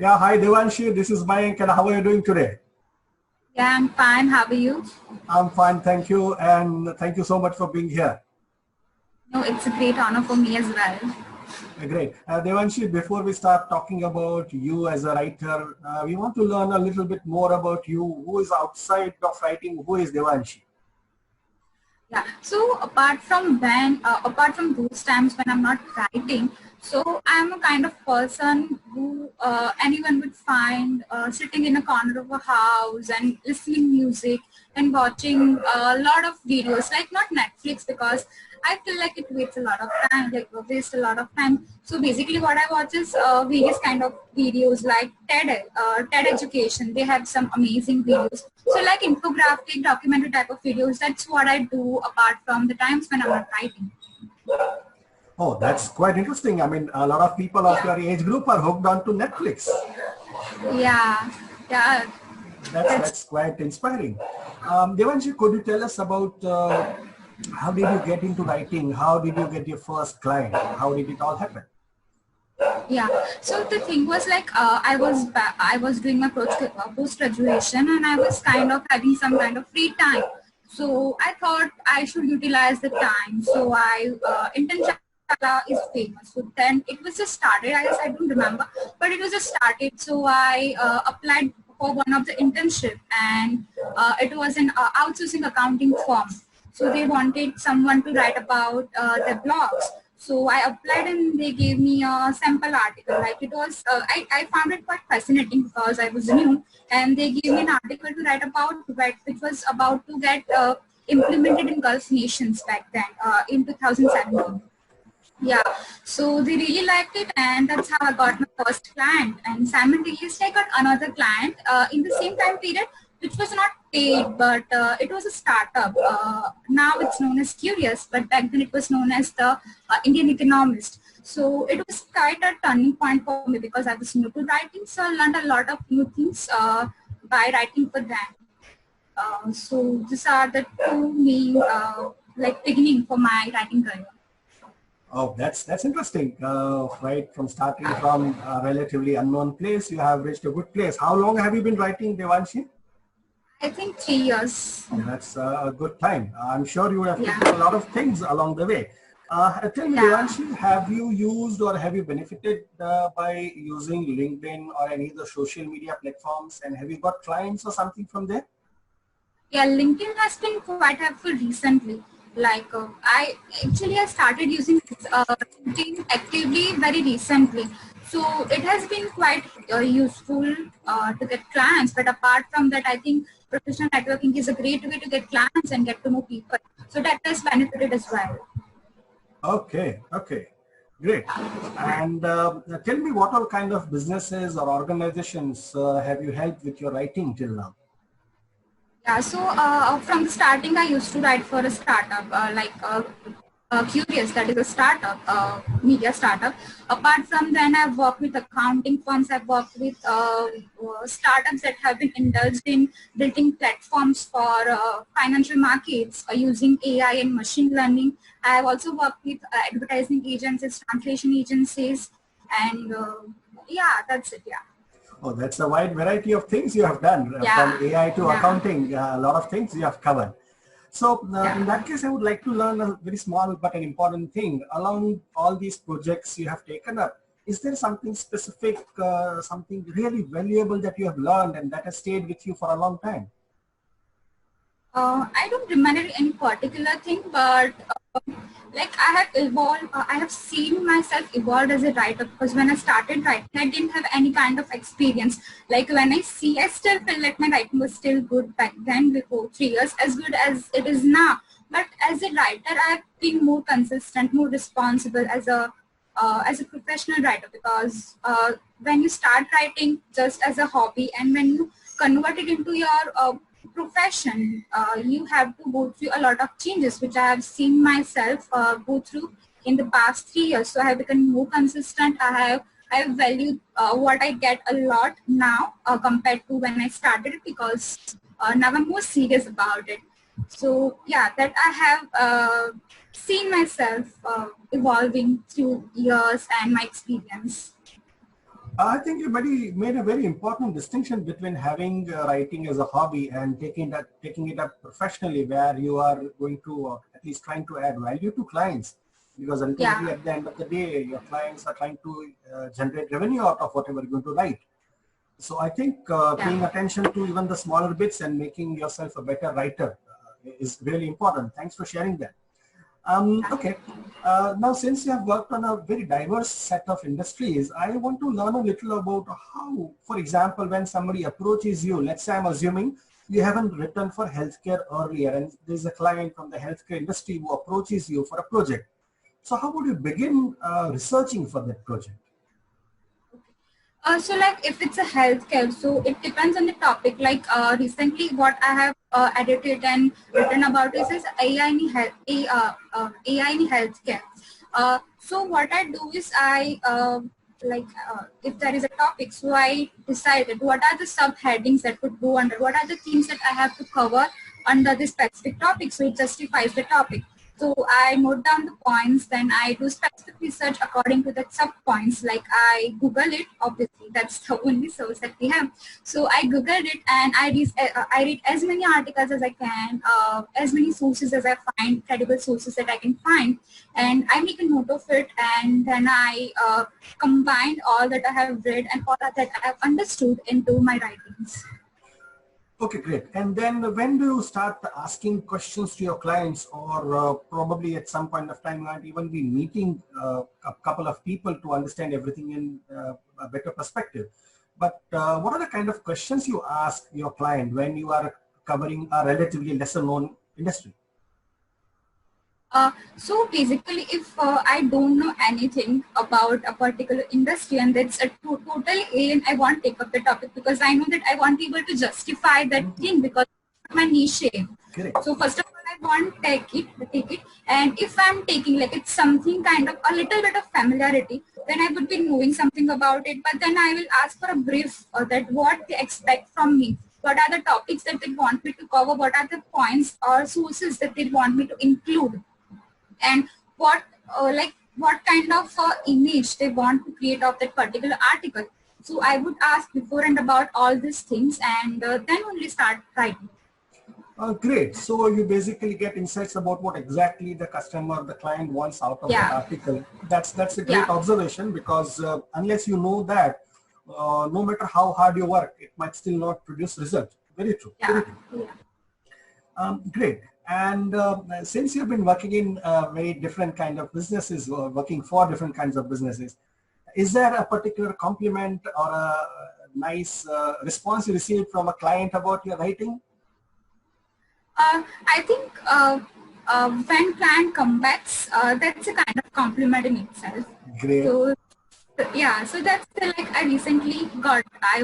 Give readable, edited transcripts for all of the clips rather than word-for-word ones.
Yeah, hi Devanshee, this is Mayank and how are you doing today? Yeah, I'm fine. How are you? I'm fine, thank you, and thank you so much for being here. No, it's a great honor for me as well. Great. Devanshee, before we start talking about you as a writer, we want to learn a little bit more about you. Who is outside of writing? Who is Devanshee? Yeah. So apart from those times when I'm not writing, so I'm a kind of person who anyone would find sitting in a corner of a house and listening music and watching a lot of videos, like not Netflix because I feel like it wastes a lot of time, like waste a lot of time. So basically, what I watch is various kind of videos like TED Education. They have some amazing videos. So like infographic, documentary type of videos. That's what I do apart from the times when I'm not writing. Oh, that's quite interesting. I mean, a lot of people of your age group are hooked on to Netflix. Yeah, yeah. That's That's quite inspiring. Devanshee, could you tell us about how did you get into writing? How did you get your first client? How did it all happen? Yeah. So the thing was like I was doing my post graduation and I was kind of having some kind of free time. So I thought I should utilize the time. So I internship is famous. So then it was just started. I guess I don't remember, but it was just started. So I applied for one of the internship and it was an outsourcing accounting firm. So they wanted someone to write about their blogs. So I applied and they gave me a sample article. Like it was, I found it quite fascinating because I was new and they gave me an article to write about which was about to get implemented in Gulf nations back then in 2017. Yeah, so they really liked it, and that's how I got my first client. And simultaneously, I got another client in the same time period, which was not paid, but it was a startup. Now it's known as Curious, but back then it was known as the Indian Economist. So it was quite a turning point for me because I was new to writing, so I learned a lot of new things by writing for them. So these are the two main like beginning for my writing career. Oh, that's interesting. Right, from starting from a relatively unknown place, you have reached a good place. How long have you been writing, Devanshi? I think 3 years. Oh, that's a good time. I'm sure you would have Yeah, taken a lot of things along the way. Tell me, yeah. Devanshi, have you used or have you benefited by using LinkedIn or any of the social media platforms? And have you got clients or something from there? Yeah, LinkedIn has been quite helpful recently. Like I started using LinkedIn actively very recently. So it has been quite useful to get clients. But apart from that, I think professional networking is a great way to get clients and get to know people. So that has benefited as well. Okay, okay, great. And tell me what all kind of businesses or organizations have you helped with your writing till now? Yeah, so from the starting, I used to write for a startup Curious, that is a startup, media startup. Apart from then, I've worked with accounting firms. I've worked with startups that have been indulged in building platforms for financial markets using AI and machine learning. I've also worked with advertising agencies, translation agencies, and yeah, that's it. Yeah. Oh, that's a wide variety of things you have done, from Yeah. AI to Yeah. accounting, a lot of things you have covered. So in Yeah. that case, I would like to learn a very small but an important thing. Along all these projects you have taken up, is there something specific, something really valuable that you have learned and that has stayed with you for a long time? I don't remember any particular thing, but like I have evolved. I have seen myself evolved as a writer because when I started writing, I didn't have any kind of experience. Like when I still feel like my writing was still good back then before 3 years, as good as it is now. But as a writer, I've been more consistent, more responsible as a professional writer because when you start writing just as a hobby and when you convert it into your profession, you have to go through a lot of changes, which I have seen myself go through in the past 3 years. So I have become more consistent. I have valued what I get a lot now compared to when I started it because now I'm more serious about it. So yeah, that I have seen myself evolving through years and my experience. I think you made a very important distinction between having writing as a hobby and taking it up professionally, where you are going to at least trying to add value to clients, because Yeah, ultimately at the end of the day, your clients are trying to generate revenue out of whatever you're going to write. So I think yeah. paying attention to even the smaller bits and making yourself a better writer is really important. Thanks for sharing that. Okay. Now, since you have worked on a very diverse set of industries, I want to learn a little about how, for example, when somebody approaches you, let's say I'm assuming you haven't written for healthcare earlier, and there's a client from the healthcare industry who approaches you for a project. So how would you begin researching for that project? So like if it's a healthcare, so it depends on the topic. Like recently what I have edited and written about is AI in health, AI in healthcare. So what I do is if there is a topic, so I decided what are the subheadings that could go under, what are the things that I have to cover under this specific topic, so it justifies the topic. So I note down the points, then I do specific research according to the sub points. Like I Google it, obviously that's the only source that we have. So I Google it and I read as many articles as I can, as many sources as I find, credible sources that I can find, and I make a note of it, and then I combine all that I have read and all that I have understood into my writings. Okay, great. And then when do you start asking questions to your clients, or probably at some point of time you might even be meeting a couple of people to understand everything in a better perspective. But what are the kind of questions you ask your client when you are covering a relatively lesser known industry? So basically, if I don't know anything about a particular industry and that's a total alien, I won't take up the topic because I know that I won't be able to justify that thing because it's my niche. Correct. So first of all, I won't take it. And if I'm taking like it's something kind of a little bit of familiarity, then I would be knowing something about it. But then I will ask for a brief that what they expect from me. What are the topics that they want me to cover? What are the points or sources that they want me to include? And what kind of image they want to create of that particular article. So I would ask before and about all these things, and then only start writing. Great. So you basically get insights about what exactly the customer, the client wants out of that article. That's a great observation, because unless you know that, no matter how hard you work, it might still not produce result. Very true. Very true. Great. And since you've been working in very different kind of businesses, or working for different kinds of businesses, is there a particular compliment or a nice response you received from a client about your writing? I think when client comes back, that's a kind of compliment in itself. Great. So yeah, so that's like I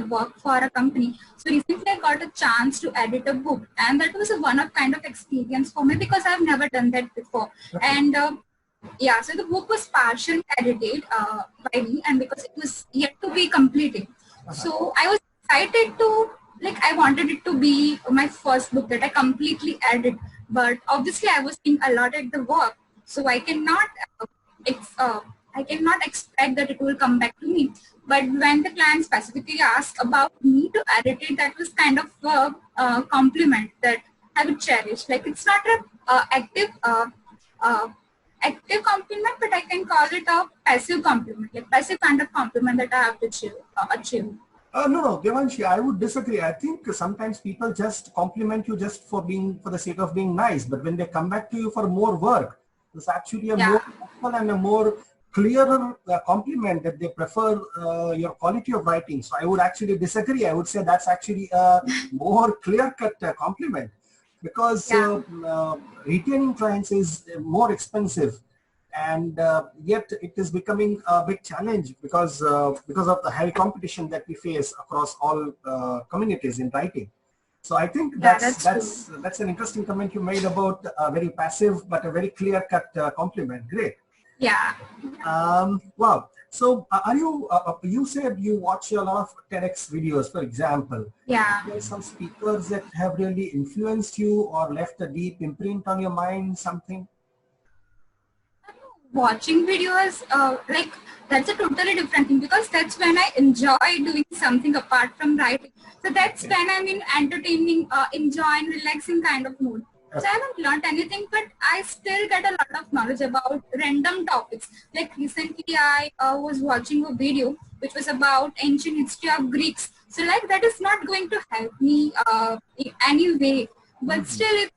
work for a company. So recently I got a chance to edit a book, and that was a one-of kind of experience for me because I've never done that before. And yeah, so the book was partially edited by me, and because it was yet to be completed. So I was excited to, like, I wanted it to be my first book that I completely edited, but obviously I was being allotted the work, so I cannot expect that it will come back to me. But when the client specifically asked about me to edit it, that was kind of a compliment that I would cherish. Like, it's not a active compliment, but I can call it a passive compliment, like passive kind of compliment that I have to achieve. No, Devanshee, I would disagree. I think sometimes people just compliment you just for the sake of being nice, but when they come back to you for more work, it's actually a more helpful and a more clearer compliment that they prefer your quality of writing. So I would actually disagree. I would say that's actually a more clear-cut compliment, because retaining clients is more expensive, and yet it is becoming a big challenge because of the heavy competition that we face across all communities in writing. So I think that's an interesting comment you made about a very passive but a very clear-cut compliment. Great. Yeah. Wow. So you said you watch a lot of TEDx videos, for example. Yeah. Are there some speakers that have really influenced you or left a deep imprint on your mind, something? watching videos, like that's a totally different thing, because that's when I enjoy doing something apart from writing. So that's when I'm in entertaining, enjoying, relaxing kind of mood. So I haven't learned anything, but I still get a lot of knowledge about random topics. Like recently I was watching a video which was about ancient history of Greeks. So like that is not going to help me in any way, but still it's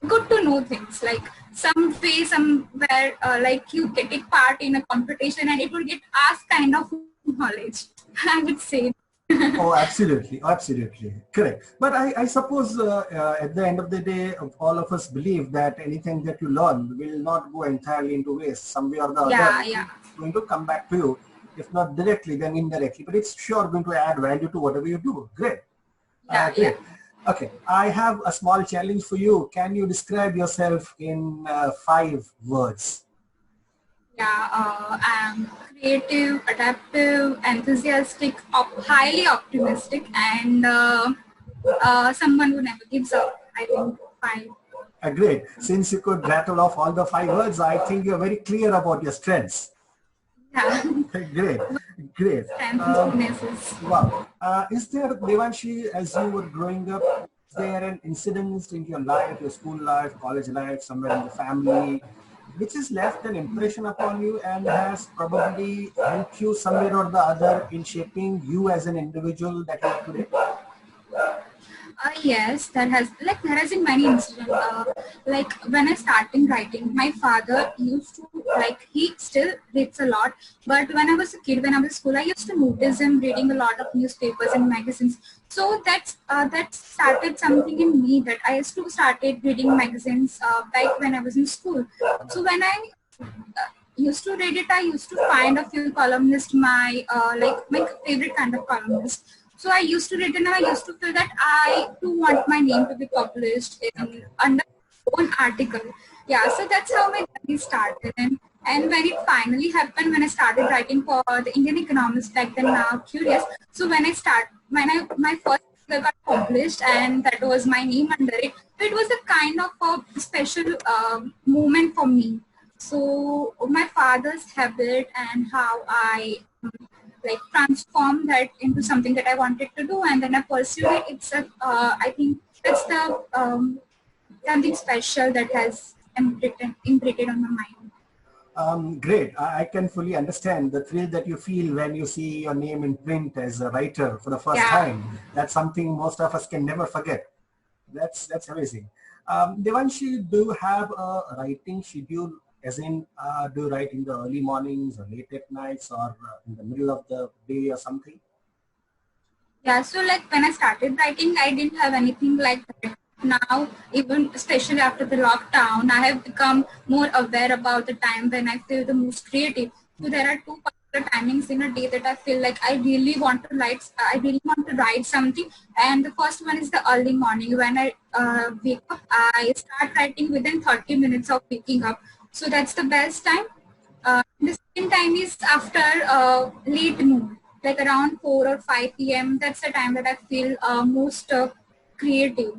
good to know things. Like some way, somewhere, like you can take part in a competition and it will get asked kind of knowledge, I would say. Oh, absolutely, absolutely, correct. But I suppose at the end of the day, all of us believe that anything that you learn will not go entirely into waste. Some way or the other, Yeah. it's going to come back to you. If not directly, then indirectly. But it's sure going to add value to whatever you do. Great. Yeah. Okay, I have a small challenge for you. Can you describe yourself in 5 words? I'm creative, adaptive, enthusiastic, highly optimistic, and someone who never gives up. I think fine. Great. Since you could rattle off all the 5 words, I think you're very clear about your strengths. Yeah. Great, great. Strengths and weaknesses. Wow. Is there, Devanshee, as you were growing up, is there an incident in your life, your school life, college life, somewhere in the family, which has left an impression upon you and has probably helped you somewhere or the other in shaping you as an individual that you are today? Yes, there has been many incidents. Like when I started writing, my father used to, like, he still reads a lot. But when I was a kid, when I was in school, I used to notice him reading a lot of newspapers and magazines. So that started something in me, that I used to started reading magazines back when I was in school. So when I used to read it, I used to find a few columnists, my favorite kind of columnist. So I used to read and I used to feel that I too want my name to be published in under my own article. Yeah, so that's how my journey started. And when it finally happened, when I started writing for the Indian Economist back then, now Curious. So my first article got published and that was my name under it. So it was a kind of a special moment for me. So my father's habit and how I like transform that into something that I wanted to do, and then I pursued it. I think that's the something special that has imprinted on my mind. Great. I can fully understand the thrill that you feel when you see your name in print as a writer for the first time. That's something most of us can never forget. That's amazing. Devanshee, do you have a writing schedule? As in, do you write in the early mornings or late at nights or in the middle of the day or something? Yeah, so like when I started writing, I didn't have anything like that. Now, even especially after the lockdown, I have become more aware about the time when I feel the most creative. So there are two particular timings in a day that I feel like I really want to write. I really want to write something, and the first one is the early morning. When I wake up, I start writing within 30 minutes of waking up. So that's the best time. The second time is after late noon, like around 4 or 5 p.m. That's the time that I feel most creative.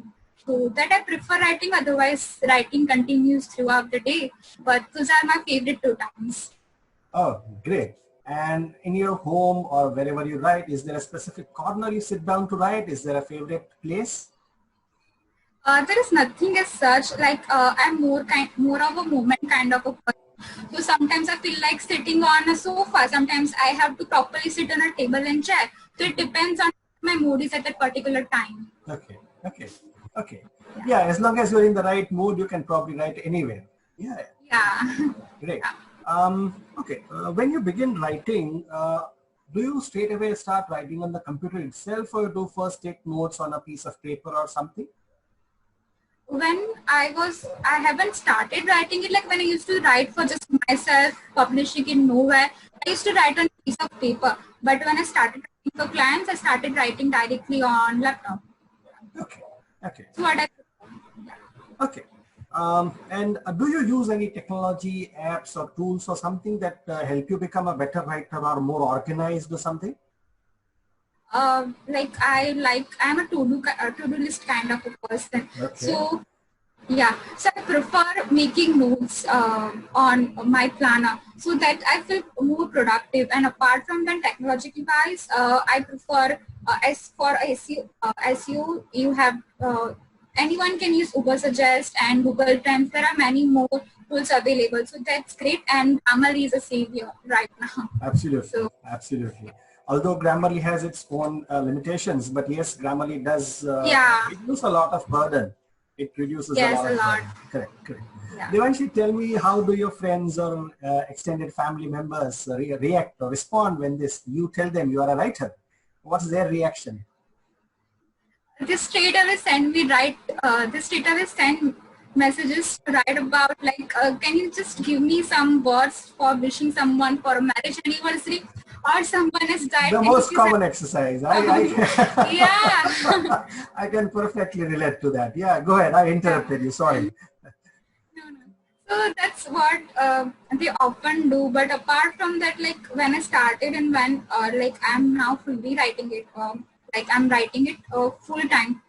So that I prefer writing, otherwise writing continues throughout the day. But those are my favorite 2 times. Oh, great. And in your home or wherever you write, is there a specific corner you sit down to write? Is there a favorite place? There is nothing as such. Like I'm more of a moment kind of a person. So sometimes I feel like sitting on a sofa. Sometimes I have to properly sit on a table and chair. So it depends on my mood is at that particular time. Okay. Yeah, as long as you're in the right mood, you can probably write anywhere. Yeah. Great. Okay. When you begin writing, do you straight away start writing on the computer itself, or do first take notes on a piece of paper or something? When I haven't started writing it, like when I used to write for just myself, publishing it nowhere, I used to write on a piece of paper. But when I started writing for clients, I started writing directly on laptop. Okay. So what I Okay. And do you use any technology, apps or tools or something that help you become a better writer or more organized or something? I'm a to-do list kind of a person. Okay. So Yeah, so I prefer making notes on my planner so that I feel more productive. And apart from that, technological wise, I prefer as for SEO, you have anyone can use Uber Suggest and Google Trends. There are many more tools available, so that's great. And Grammarly is a savior right now. Absolutely, So absolutely. Although Grammarly has its own limitations, but yes, Grammarly does yeah, reduce a lot of burden. It reduces a yes, lot a of lot. burden. Correct, correct. Yeah. Devanshi, tell me, how do your friends or extended family members react or respond when you tell them you are a writer? What's their reaction? This straight away send me right this straight away send messages to write about like can you just give me some words for wishing someone for a marriage anniversary or someone has died, The can you most please common exercise. yeah. I can perfectly relate to that. Yeah, go ahead. I Yeah. interrupted you. Sorry. No, no. So that's what they often do. But apart from that, like when I started and when like I'm now fully writing it, like I'm writing it full time.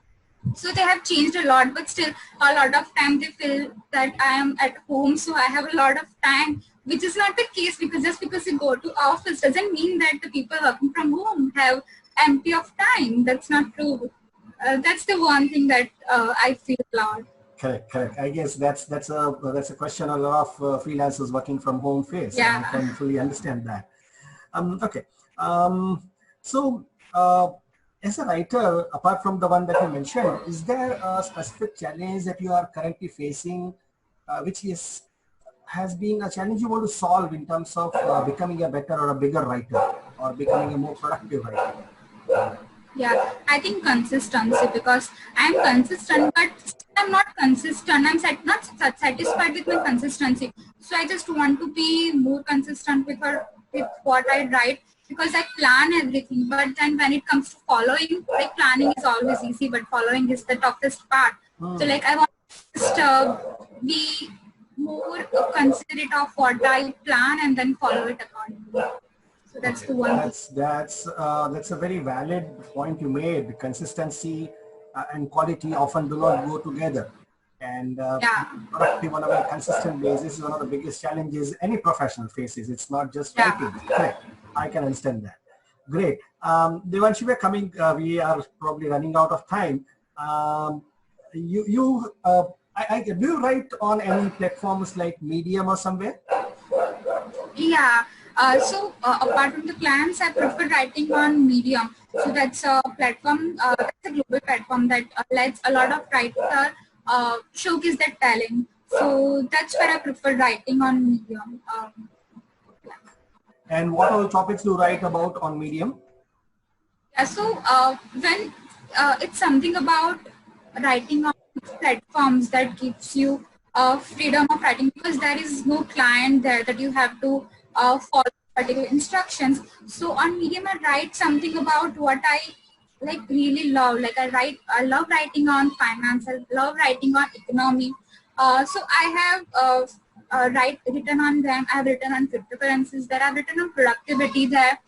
So they have changed a lot, but still a lot of time they feel that I am at home, so I have a lot of time, which is not the case because just because you go to office doesn't mean that the people working from home have empty of time. That's not true. That's the one thing that I feel a lot. Correct, correct. I guess that's a question a lot of freelancers working from home face. I Yeah. can fully understand that. Okay. Um, so, as a writer, apart from the one that you mentioned, is there a specific challenge that you are currently facing, which has been a challenge you want to solve in terms of becoming a better or a bigger writer or becoming a more productive writer? Yeah, I think consistency because I'm consistent, but I'm not consistent. Not satisfied with my consistency. So I just want to be more consistent with what I write because I plan everything. But then when it comes to following, like planning is always easy, but following is the toughest part. So like I want to just be more considerate of what I plan and then follow it accordingly. So that's Okay, the one thing. that's a very valid point you made. Consistency and quality often do not go together, and Yeah, being productive on a very consistent basis is one of the biggest challenges any professional faces. It's not just yeah. writing. Correct. I can understand that. Great. Devanshi, we're coming. We are probably running out of time. Um, you do you write on any platforms like Medium or somewhere? Yeah. Apart from the plans, I prefer writing on Medium. So that's a platform, that's a global platform that lets a lot of writers showcase their talent. So that's where I prefer writing on Medium. And what all topics do you write about on Medium? Yeah, so when it's something about writing on platforms that gives you freedom of writing because there is no client there that you have to follow particular instructions. So on Medium, I write something about what I like really love. Like I love writing on finance. I love writing on economy. So I have written on them. I have written on cryptocurrencies there. I've written on productivity there.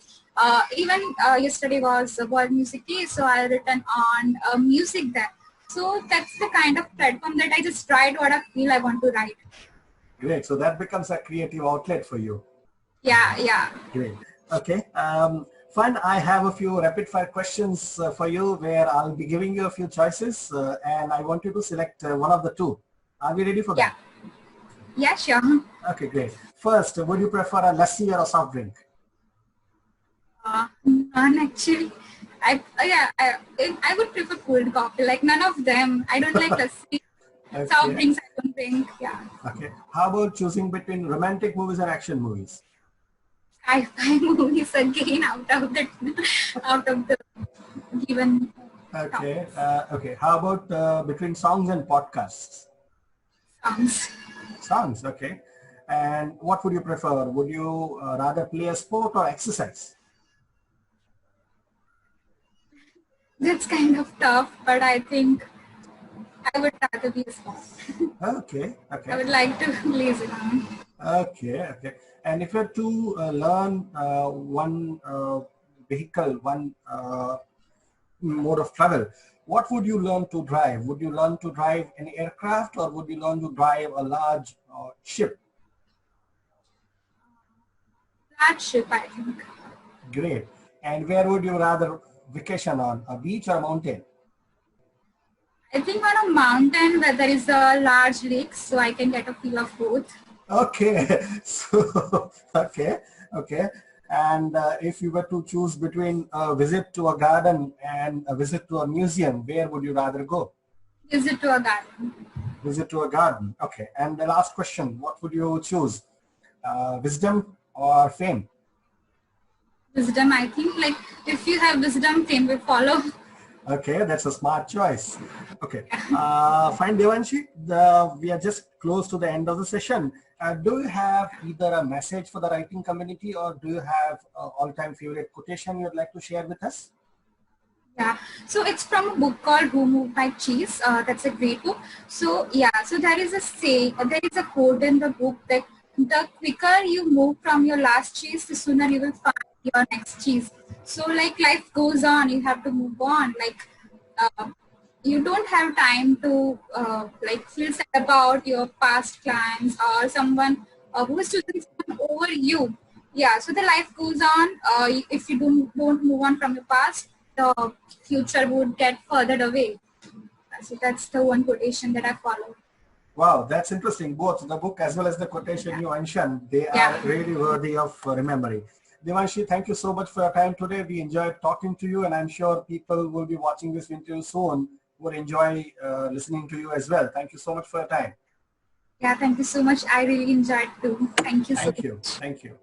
Even yesterday was World Music Day, so I written on music there. So that's the kind of platform that I just write what I feel I want to write. Great. So that becomes a creative outlet for you. Yeah, yeah. Great. Okay. Fun. I have a few rapid fire questions for you where I'll be giving you a few choices and I want you to select one of the two. Are we ready for Yeah. that? Yeah, sure. Okay, great. First, would you prefer a lassi or a soft drink? None actually. I would prefer cold coffee. Like none of them. I don't like lassi. Soft Okay. drinks I don't drink. Yeah. Okay. How about choosing between romantic movies and action movies? Sci-fi movies again out of the given Okay. topics. Okay. How about between songs and podcasts? Songs. Songs. Okay. And what would you prefer? Would you rather play a sport or exercise? That's kind of tough, but I think I would rather be a sport. Okay. I Okay. would like to lazy down. Okay. Okay. And if you had to learn one vehicle, one mode of travel, what would you learn to drive? Would you learn to drive an aircraft, or would you learn to drive a large ship? That ship, I think. Great. And where would you rather vacation on, a beach or a mountain? I think on a mountain where there is a large lake, so I can get a feel of both. Okay. So, okay. And if you were to choose between a visit to a garden and a visit to a museum, where would you rather go? Visit to a garden. Visit to a garden. Okay. And the last question, what would you choose? Wisdom or fame? Wisdom, I think. Like, if you have wisdom, fame will follow. Okay, that's a smart choice. Okay, fine, Devanshee. We are just close to the end of the session. Do you have either a message for the writing community, or do you have an all-time favorite quotation you'd like to share with us? Yeah, so it's from a book called Who Moved My Cheese. That's a great book. So yeah, so there is a say, there is a quote in the book that the quicker you move from your last cheese, the sooner you will find your next cheese. So like life goes on, you have to move on. Like you don't have time to like feel sad about your past clients or someone who is choosing someone over you. Yeah, so the life goes on. If you don't move on from your past, the future would get furthered away. So that's the one quotation that I follow. Wow, that's interesting. Both the book as well as the quotation you mentioned, they are really worthy of remembering. Devanshee, thank you so much for your time today. We enjoyed talking to you, and I'm sure people will be watching this interview soon would enjoy listening to you as well. Thank you so much for your time. Yeah, thank you so much. I really enjoyed too. Thank you so much. Thank you.